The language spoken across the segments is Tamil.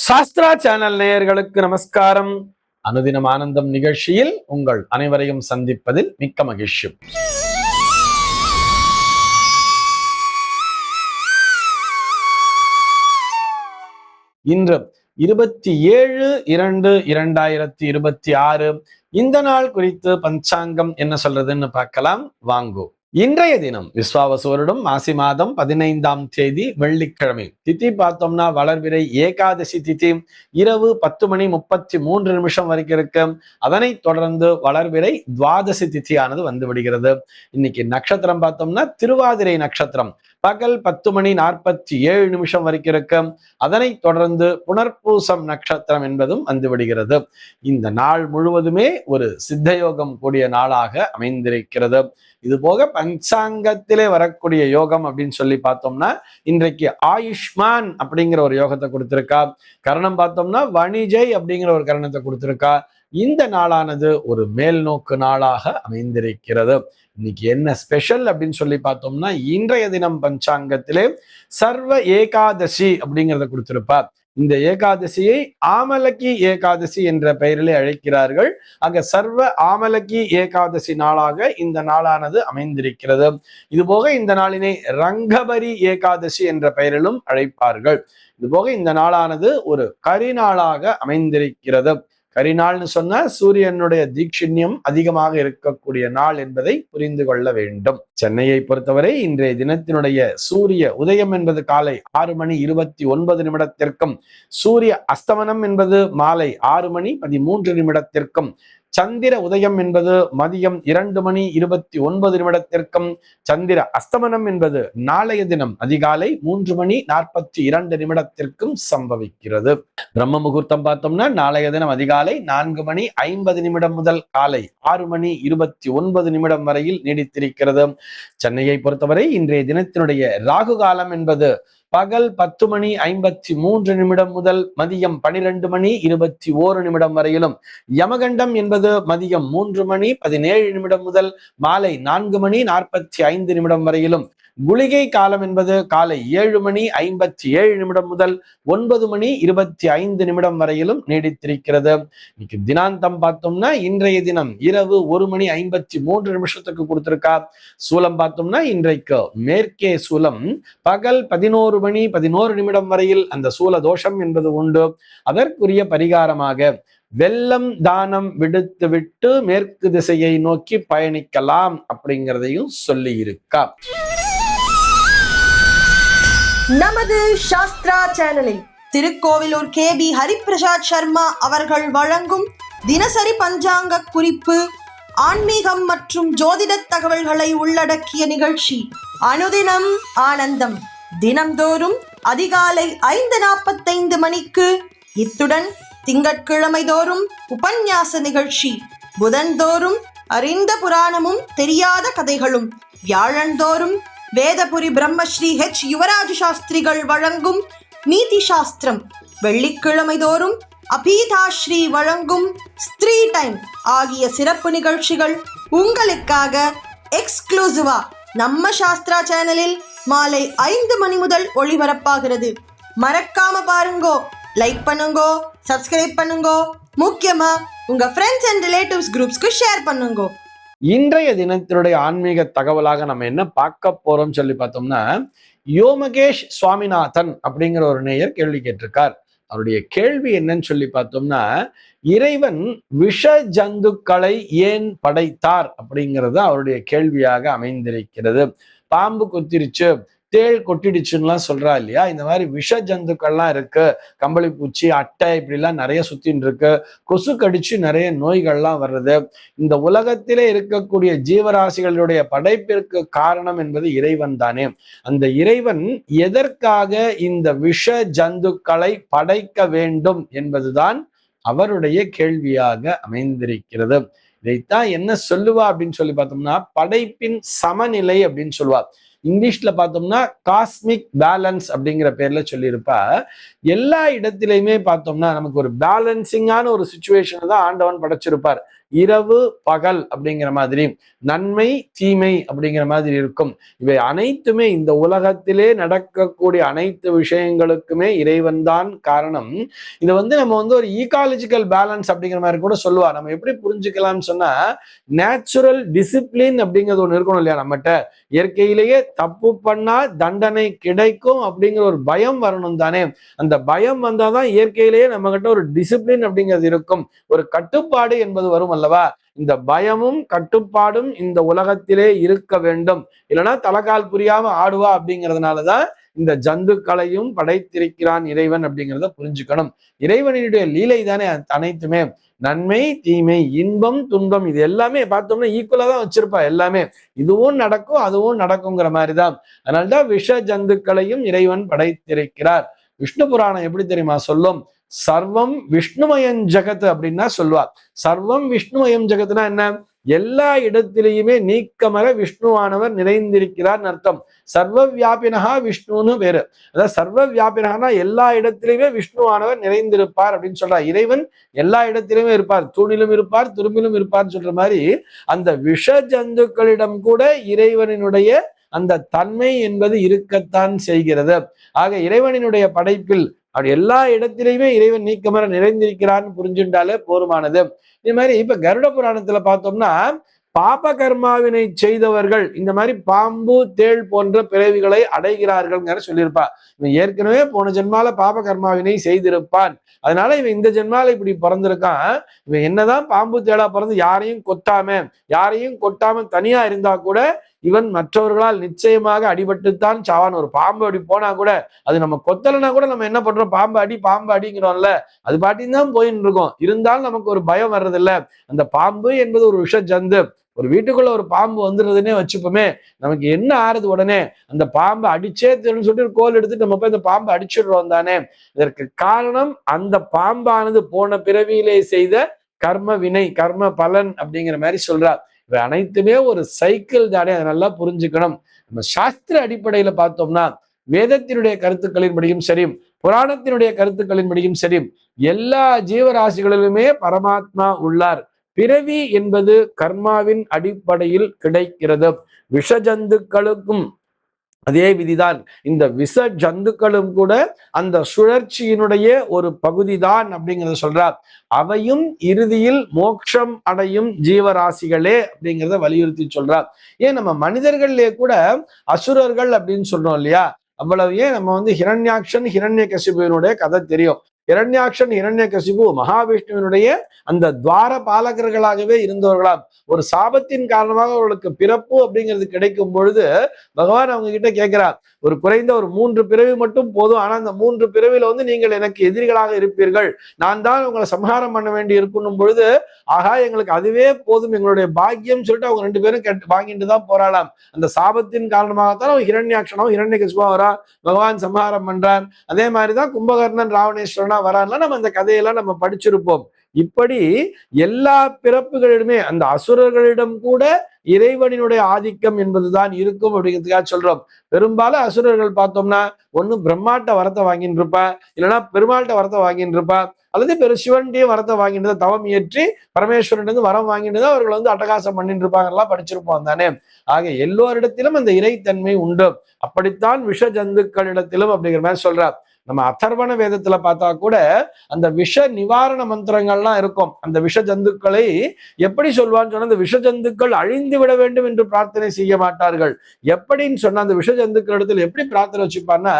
சாஸ்திரா சேனல் நேயர்களுக்கு நமஸ்காரம். அனுதினம் ஆனந்தம் நிகழ்ச்சியில் உங்கள் அனைவரையும் சந்திப்பதில் மிக்க மகிழ்ச்சி. இன்று 27/2/2026 இந்த நாள் குறித்து பஞ்சாங்கம் என்ன சொல்றதுன்னு பார்க்கலாம் வாங்கோ. இன்றைய தினம் விஸ்வாவசு வருடம் மாசி மாதம் 15ஆம் தேதி வெள்ளிக்கிழமை. திதி பார்த்தோம்னா வளர்பிறை ஏகாதசி திதி இரவு 10:33 வரைக்கும் இருக்கு. அதனை தொடர்ந்து வளர்பிறை துவாதசி திதியானது வந்து விடுகிறது. இன்னைக்கு நட்சத்திரம் பார்த்தோம்னா திருவாதிரை நட்சத்திரம் பகல் 10:47 வரைக்கும் இருக்கு. அதனை தொடர்ந்து புனர்பூசம் நட்சத்திரம் என்பதும் வந்து விடுகிறது. இந்த நாள் முழுவதுமே ஒரு சித்தயோகம் கூடிய நாளாக அமைந்திருக்கிறது. இது போக பஞ்சாங்கத்திலே வரக்கூடிய யோகம் அப்படின்னு சொல்லி பார்த்தோம்னா இன்றைக்கு ஆயுஷ்மான் அப்படிங்கிற ஒரு யோகத்தை கொடுத்திருக்கா. கரணம் பார்த்தோம்னா வணிஜை அப்படிங்கிற ஒரு கரணத்தை கொடுத்திருக்கா. இந்த நாளானது ஒரு மேல் நோக்கு நாளாக அமைந்திருக்கிறது. இன்னைக்கு என்ன ஸ்பெஷல் அப்படின்னு சொல்லி பார்த்தோம்னா இன்றைய தினம் பஞ்சாங்கத்திலே சர்வ ஏகாதசி அப்படிங்கிறத கொடுத்திருப்பார். இந்த ஏகாதசியை ஆமலக்கி ஏகாதசி என்ற பெயரிலே அழைக்கிறார்கள். ஆக சர்வ ஆமலக்கி ஏகாதசி நாளாக இந்த நாளானது அமைந்திருக்கிறது. இதுபோக இந்த நாளினை ரங்கபரி ஏகாதசி என்ற பெயரிலும் அழைப்பார்கள். இதுபோக இந்த நாளானது ஒரு கரிநாளாக அமைந்திருக்கிறது. கரிநாள்னு சொன்னா சூரியனுடைய தீட்சிண்யம் அதிகமாக இருக்கக்கூடிய நாள் என்பதை புரிந்து கொள்ள வேண்டும். சென்னையை பொறுத்தவரை இன்றைய தினத்தினுடைய சூரிய உதயம் என்பது காலை 6:29 சூரிய அஸ்தமனம் என்பது மாலை 6:13 சந்திர உதயம் என்பது மதியம் 2:29 சந்திர அஸ்தமனம் என்பது நாளைய தினம் அதிகாலை 3:42 சம்பவிக்கிறது. பிரம்ம முகூர்த்தம் பார்த்தோம்னா நாளைய தினம் அதிகாலை 4:50 முதல் காலை 6:29 வரையில் நீடித்திருக்கிறது. சென்னையை பொறுத்தவரை இன்றைய தினத்தினுடைய ராகு காலம் என்பது பகல் 10:53 முதல் மதியம் 12:21 வரையிலும், யமகண்டம் என்பது மதியம் 3:17 முதல் மாலை 4:45 வரையிலும், குளிகை காலம் என்பது காலை 7:57 முதல் 9:25 வரையிலும் நீடித்திருக்கிறது. இன்னைக்கு தினாந்தம் பார்த்தோம்னா இன்றைய தினம் இரவு 1:53 கொடுத்திருக்கா. சூலம் பார்த்தோம்னா இன்றைக்கு மேற்கே சூலம் பகல் 11:11 வரையில் அந்த சூல தோஷம் என்பது உண்டு. அதற்குரிய பரிகாரமாக வெள்ளம் தானம் விடுத்து விட்டு மேற்கு திசையை நோக்கி பயணிக்கலாம் அப்படிங்கிறதையும் சொல்லி இருக்கா. நமது சாஸ்திரா சேனலில் திருக்கோவிலூர் KB ஹரிபிரசாத் சர்மா அவர்கள் வழங்கும் தினசரி பஞ்சாங்க குறிப்பு, ஆன்மீகம் மற்றும் ஜோதிட தகவல்களை உள்ளடக்கிய நிகழ்ச்சி அனுதினம் ஆனந்தம். தினம்தோறும் அதிகாலை 5:45 மணிக்கு. இத்துடன் திங்கட்கிழமை தோறும் உபன்யாச நிகழ்ச்சி, புதன்தோறும் அறிந்த புராணமும் தெரியாத கதைகளும், வியாழந்தோறும் வேதபுரி பிரம்மஸ்ரீ H யுவராஜ சாஸ்திரிகள் வழங்கும் நீதி சாஸ்திரம், வெள்ளிக்கிழமை தோறும் அபீதாஸ்ரீ வழங்கும் ஸ்திரீ டைம் ஆகிய சிறப்பு நிகழ்ச்சிகள் உங்களுக்காக எக்ஸ்க்ளூசிவா நம்ம சாஸ்திரா சேனலில் மாலை 5 மணி முதல் ஒளிபரப்பாகிறது. மறக்காம பாருங்கோ, லைக் பண்ணுங்கோ, சப்ஸ்கிரைப் பண்ணுங்கோ, முக்கியமா உங்க ஃப்ரெண்ட்ஸ் அண்ட் ரிலேட்டிவ்ஸ் குரூப்ஸ்க்கு ஷேர் பண்ணுங்கோ. இன்றைய தினத்தினுடைய ஆன்மீக தகவலாக நம்ம என்ன பார்க்க போறோம் சொல்லி பார்த்தோம்னா, யோமகேஷ் சுவாமிநாதன் அப்படிங்கிற ஒரு நேயர் கேள்வி கேட்டிருக்கார். அவருடைய கேள்வி என்னன்னு சொல்லி பார்த்தோம்னா, இறைவன் விஷ ஜந்துக்களை ஏன் படைத்தார் அப்படிங்கிறது அவருடைய கேள்வியாக அமைந்திருக்கிறது. பாம்பு கொத்திருச்சு, தேள் கொட்டிடுச்சுன்னுலாம் சொல்றா இல்லையா, இந்த மாதிரி விஷ ஜந்துக்கள்லாம் இருக்கு, கம்பளி பூச்சி, அட்டை இப்படிலாம் நிறைய சுத்தின்னு இருக்கு, கொசு கடிச்சு நிறைய நோய்கள்லாம் வருது. இந்த உலகத்திலே இருக்கக்கூடிய ஜீவராசிகளுடைய படைப்பிற்கு காரணம் என்பது இறைவன் தானே. அந்த இறைவன் எதற்காக இந்த விஷ ஜந்துக்களை படைக்க வேண்டும் என்பதுதான் அவருடைய கேள்வியாக அமைந்திருக்கிறது. இதைத்தான் என்ன சொல்லுவா அப்படின்னு சொல்லி பார்த்தோம்னா, படைப்பின் சமநிலை அப்படின்னு சொல்லுவா. இங்கிலீஷ்ல பார்த்தோம்னா காஸ்மிக் பேலன்ஸ் அப்படிங்கிற பேர்ல சொல்லியிருப்பா. எல்லா இடத்திலையுமே பார்த்தோம்னா நமக்கு ஒரு பேலன்சிங்கான ஒரு சுச்சுவேஷனை தான் ஆண்டவன் படைச்சிருப்பார். இரவு பகல் அப்படிங்கிற மாதிரி, நன்மை தீமை அப்படிங்கிற மாதிரி இருக்கும். இவை அனைத்துமே இந்த உலகத்திலே நடக்கக்கூடிய அனைத்து விஷயங்களுக்குமே இறைவன் தான் காரணம். இதை நம்ம ஒரு ஈகாலஜிக்கல் பேலன்ஸ் அப்படிங்கிற மாதிரி கூட சொல்லுவா. நம்ம எப்படி புரிஞ்சுக்கலாம்னு சொன்னா, நேச்சுரல் டிசிப்ளின் அப்படிங்கிறது ஒண்ணு இருக்கணும் இல்லையா நம்மகிட்ட. இயற்கையிலேயே தப்பு பண்ணா தண்டனை கிடைக்கும் அப்படிங்கிற ஒரு பயம் வரணும் தானே. அந்த பயம் வந்தாதான் இயற்கையிலேயே நம்ம கிட்ட ஒரு டிசிப்ளின் அப்படிங்கிறது இருக்கும், ஒரு கட்டுப்பாடு என்பது வரும் அல்லவா. இந்த பயமும் கட்டுப்பாடும் இந்த உலகத்திலே இருக்க வேண்டும். இல்லைன்னா தலைகால் புரியாம ஆடுவா. அப்படிங்கிறதுனாலதான் இந்த ஜந்துக்களையும் படைத்திருக்கிறான் இறைவன் அப்படிங்கிறத புரிஞ்சுக்கணும். இறைவனுடைய லீலை தானே அனைத்துமே. நன்மை தீமை இன்பம் துன்பம் இது எல்லாமே பார்த்தோம்னா ஈக்குவலா தான் வச்சிருப்பா. எல்லாமே இதுவும் நடக்கும் அதுவும் நடக்குங்கிற மாதிரிதான். அதனால்தான் விஷ ஜந்துக்களையும் இறைவன் படைத்திருக்கிறார். விஷ்ணு புராணம் எப்படி தெரியுமா சொல்லும்? சர்வம் விஷ்ணுமயம் ஜெகத் அப்படின்னா சொல்லுவார். சர்வம் விஷ்ணுமயம் ஜெகத்னா என்ன? எல்லா இடத்திலேயுமே நீக்கமர விஷ்ணுவானவர் நிறைந்திருக்கிறார் அர்த்தம். சர்வ வியாபினகா விஷ்ணுன்னு பேரு. அதாவது சர்வ வியாபினகா எல்லா இடத்திலுமே விஷ்ணுவானவர் நிறைந்திருப்பார் அப்படின்னு சொல்றார். இறைவன் எல்லா இடத்திலுமே இருப்பார், தூணிலும் இருப்பார் துரும்பிலும் இருப்பார் சொல்ற மாதிரி அந்த விஷ ஜந்துக்களிடம் கூட இறைவனினுடைய அந்த தன்மை என்பது இருக்கத்தான் செய்கிறது. ஆக இறைவனினுடைய படைப்பில் அப்படி எல்லா இடத்திலையுமே இறைவன் நீக்கமர நிறைந்திருக்கிறான்னு புரிஞ்சுட்டாலே போருமானது. இதே மாதிரி இப்ப கருட புராணத்துல பார்த்தோம்னா, பாப கர்மாவினை செய்தவர்கள் இந்த மாதிரி பாம்பு தேள் போன்ற பிறவிகளை அடைகிறார்கள் சொல்லியிருப்பா. இவன் ஏற்கனவே போன ஜென்மால பாப கர்மாவினை செய்திருப்பான், அதனால இவன் இந்த ஜென்மால இப்படி பிறந்திருக்கான். இவன் என்னதான் பாம்பு தேளா பிறந்து யாரையும் கொட்டாம தனியா இருந்தா கூட இவன் மற்றவர்களால் நிச்சயமாக அடிபட்டுத்தான் சாவான். ஒரு பாம்பு அடி போனா கூட அது நம்ம கொத்தலைன்னா கூட நம்ம என்ன பண்றோம்? பாம்பு அடிங்கிறோம்ல, அது பாட்டின்னு தான் போயின்னு இருக்கோம். இருந்தாலும் நமக்கு ஒரு பயம் வர்றதில்ல. அந்த பாம்பு என்பது ஒரு விஷ ஜந்து. ஒரு வீட்டுக்குள்ள ஒரு பாம்பு வந்துடுறதுன்னே வச்சுப்போமே, நமக்கு என்ன ஆறுது? உடனே அந்த பாம்பை அடிச்சே தெரியும் சொல்லிட்டு கோல் எடுத்துட்டு நம்ம போய் அந்த பாம்பை அடிச்சிடுறோம் தானே. இதற்கு காரணம் அந்த பாம்பானது போன பிறவியிலே செய்த கர்ம வினை, கர்ம பலன் அப்படிங்கிற மாதிரி சொல்றார். இவை அனைத்துமே ஒரு சைக்கிள் தானே, அதை நல்லா புரிஞ்சுக்கணும். நம்ம சாஸ்திர அடிப்படையில பார்த்தோம்னா, வேதத்தினுடைய கருத்துக்களின்படியும் சரி, புராணத்தினுடைய கருத்துக்களின்படியும் சரி, எல்லா ஜீவராசிகளிலுமே பரமாத்மா உள்ளார். பிறவி என்பது கர்மாவின் அடிப்படையில் கிடைக்கிறது. விஷ ஜந்துக்களுக்கும் அதே விதிதான். இந்த விஷ ஜந்துக்களும் கூட அந்த சுழற்சியினுடைய ஒரு பகுதிதான் அப்படிங்கிறத சொல்றார். அவையும் இறுதியில் மோட்சம் அடையும் ஜீவராசிகளே அப்படிங்கிறத வலியுறுத்தி சொல்றார். ஏன் நம்ம மனிதர்கள்லயே கூட அசுரர்கள் அப்படின்னு சொல்றோம் இல்லையா? அவ்வளவு ஏன் நம்ம ஹிரண்யாக்ஷன் ஹிரண்யகசிபுவினுடைய கதை தெரியும். ஹிரண்யாக்ஷன் ஹிரண்யகசிபு மகாவிஷ்ணுவினுடைய அந்த துவார பாலகர்களாகவே இருந்தவர்களாம். ஒரு சாபத்தின் காரணமாக அவர்களுக்கு பிறப்பு அப்படிங்கிறது கிடைக்கும் பொழுது பகவான் அவங்க கிட்ட கேட்கிறார், ஒரு குறைந்த ஒரு 3 பிறவி மட்டும் போதும், ஆனா அந்த 3 பிறவில நீங்கள் எனக்கு எதிரிகளாக இருப்பீர்கள், நான் தான் உங்களை சம்ஹாரம் பண்ண வேண்டி இருக்கணும் பொழுது, ஆகா எங்களுக்கு அதுவே போதும், எங்களுடைய பாக்கியம் சொல்லிட்டு அவங்க 2 பேரும் வாங்கிட்டு தான் போராடலாம். அந்த சாபத்தின் காரணமாகத்தான் அவன் ஹிரண்யாக்ஷனும் ஹிரண்யகசிபுவா வரா, பகவான் சம்ஹாரம் பண்றான். அதே மாதிரிதான் கும்பகர்ணன் ராவணேஸ்வரனா வரான்லாம் நம்ம அந்த கதையெல்லாம் நம்ம படிச்சிருப்போம். இப்படி எல்லா பிறப்புகளிலுமே அந்த அசுரர்களிடம் கூட இறைவனினுடைய ஆதிக்கம் என்பதுதான் இருக்கும் அப்படிங்கிறதுக்காக சொல்றோம். பெரும்பாலும் அசுரர்கள் பார்த்தோம்னா ஒண்ணு பிரம்மாட்ட வரத்தை வாங்கிட்டு இருப்பா, இல்லைன்னா பெருமாள்கிட்ட வரத்தை வாங்கிட்டு இருப்பா, அல்லது சிவன்டையும் வரத்தை வாங்கிட்டு தவம் இயற்றி பரமேஸ்வரன் வரம் வாங்கிட்டு அவர்கள் அட்டகாசம் பண்ணிட்டு இருப்பாங்கலாம் படிச்சிருப்போம் தானே. ஆக எல்லோரிடத்திலும் அந்த இறைத்தன்மை உண்டு. அப்படித்தான் விஷ ஜந்துக்களிடத்திலும் அப்படிங்கிற மாதிரி சொல்றார். நம்ம அதர்வண வேதத்துல பார்த்தா கூட அந்த விஷ நிவாரண மந்திரங்கள்லாம் இருக்கும். அந்த விஷ ஜந்துக்களை எப்படி சொல்வான்னு சொன்னா, அந்த விஷ ஜந்துக்கள் அழிந்து விட வேண்டும் என்று பிரார்த்தனை செய்ய மாட்டார்கள். எப்படின்னு சொன்னா, அந்த விஷ ஜந்துக்களிடத்தில் எப்படி பிரார்த்தனை வச்சுப்பான்னா,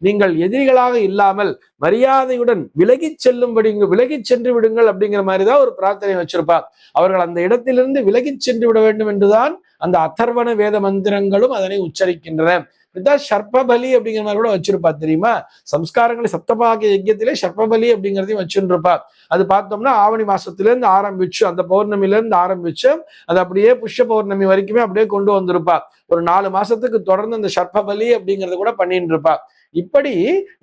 நீங்கள் எதிரிகளாக இல்லாமல் மரியாதையுடன் விலகி சென்று விடுங்கள் அப்படிங்கிற மாதிரிதான் ஒரு பிரார்த்தனை வச்சிருப்பார். அவர்கள் அந்த இடத்திலிருந்து விலகி சென்று விட வேண்டும் என்றுதான் அந்த அதர்வண வேத மந்திரங்களும் அதனை உச்சரிக்கின்றன. சர்ப்பபலி அப்படிங்கிற மாதிரி கூட வச்சிருப்பா தெரியுமா? சம்ஸ்காரங்களை சப்தபாகிய யஜ்யத்திலே சர்ப்பபலி அப்படிங்கிறதையும் வச்சுருப்பா. அது பார்த்தோம்னா ஆவணி மாசத்திலிருந்து ஆரம்பிச்சு, அந்த பௌர்ணமில இருந்து ஆரம்பிச்சு அது அப்படியே புஷ்ய பௌர்ணமி வரைக்குமே அப்படியே கொண்டு வந்திருப்பா. ஒரு 4 மாசத்துக்கு தொடர்ந்து அந்த சர்ப்பபலி அப்படிங்கறத கூட பண்ணிட்டு இருப்பா. இப்படி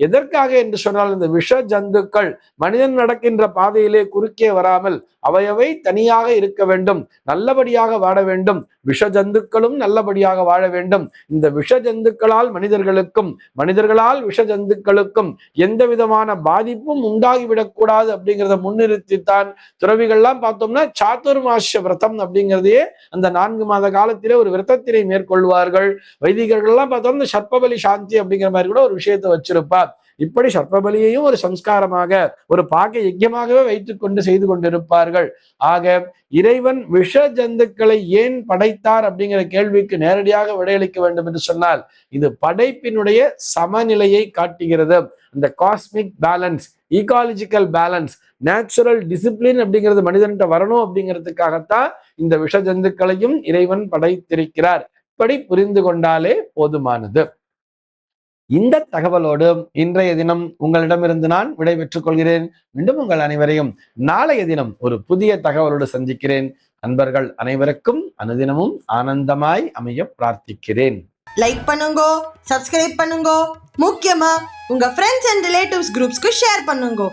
எதற்காக என்று சொன்னால் இந்த விஷ ஜந்துக்கள் மனிதன் நடக்கின்ற பாதையிலே குறுக்கே வராமல் அவையவை தனியாக இருக்க வேண்டும், நல்லபடியாக வாழ வேண்டும். விஷ ஜந்துக்களும் நல்லபடியாக வாழ வேண்டும். இந்த விஷ ஜந்துக்களால் மனிதர்களுக்கும் மனிதர்களால் விஷ ஜந்துக்களுக்கும் எந்த விதமான பாதிப்பும் உண்டாகிவிடக்கூடாது அப்படிங்கிறத முன்னிறுத்தித்தான் துறவிகள்லாம் பார்த்தோம்னா சாதுர்மாசிய விரதம் அப்படிங்கிறதையே அந்த 4 மாத காலத்திலே ஒரு விரதத்தினை மேற்கொள்வார்கள். வைதிகர்கள்லாம் பார்த்தோம்னா சர்ப்பபலி சாந்தி அப்படிங்கிற மாதிரி கூட ஒரு விஷயத்தை வச்சிருப்பார். இப்படி சர்ப்பபலியையும் ஒரு சம்ஸ்காரமாக ஒரு பாக யஜ்யமாகவே வைத்துக் கொண்டு செய்து கொண்டிருப்பார்கள். ஆக இறைவன் விஷ ஜந்துக்களை ஏன் படைத்தார் அப்படிங்கிற கேள்விக்கு நேரடியாக விடையளிக்க வேண்டும் என்று சொன்னால் இது படைப்பினுடைய சமநிலையை காட்டுகிறது. அந்த cosmic balance, ecological balance, natural discipline அப்படிங்கிறது மனிதன்கிட்ட வரணும் அப்படிங்கிறதுக்காகத்தான் இந்த விஷ ஜந்துக்களையும் இறைவன் படைத்திருக்கிறார். இப்படி புரிந்து கொண்டாலே போதுமானது. இந்த தகவலோடு இன்றைய தினம் உங்களிடமிருந்து நான் விடைபெற்றுக் கொள்கிறேன். மீண்டும் உங்கள் அனைவரையும் நாளைய தினம் ஒரு புதிய தகவலோடு சந்திக்கிறேன். நண்பர்கள் அனைவருக்கும் அனுதினமும் ஆனந்தமாய் அமைய பிரார்த்திக்கிறேன். லைக் பண்ணுங்க, சப்ஸ்கிரைப் பண்ணுங்க, முக்கியமா உங்க ஃப்ரெண்ட்ஸ் அண்ட் ரிலேட்டிவ்ஸ் குரூப்ஸ்க்கு ஷேர் பண்ணுங்க.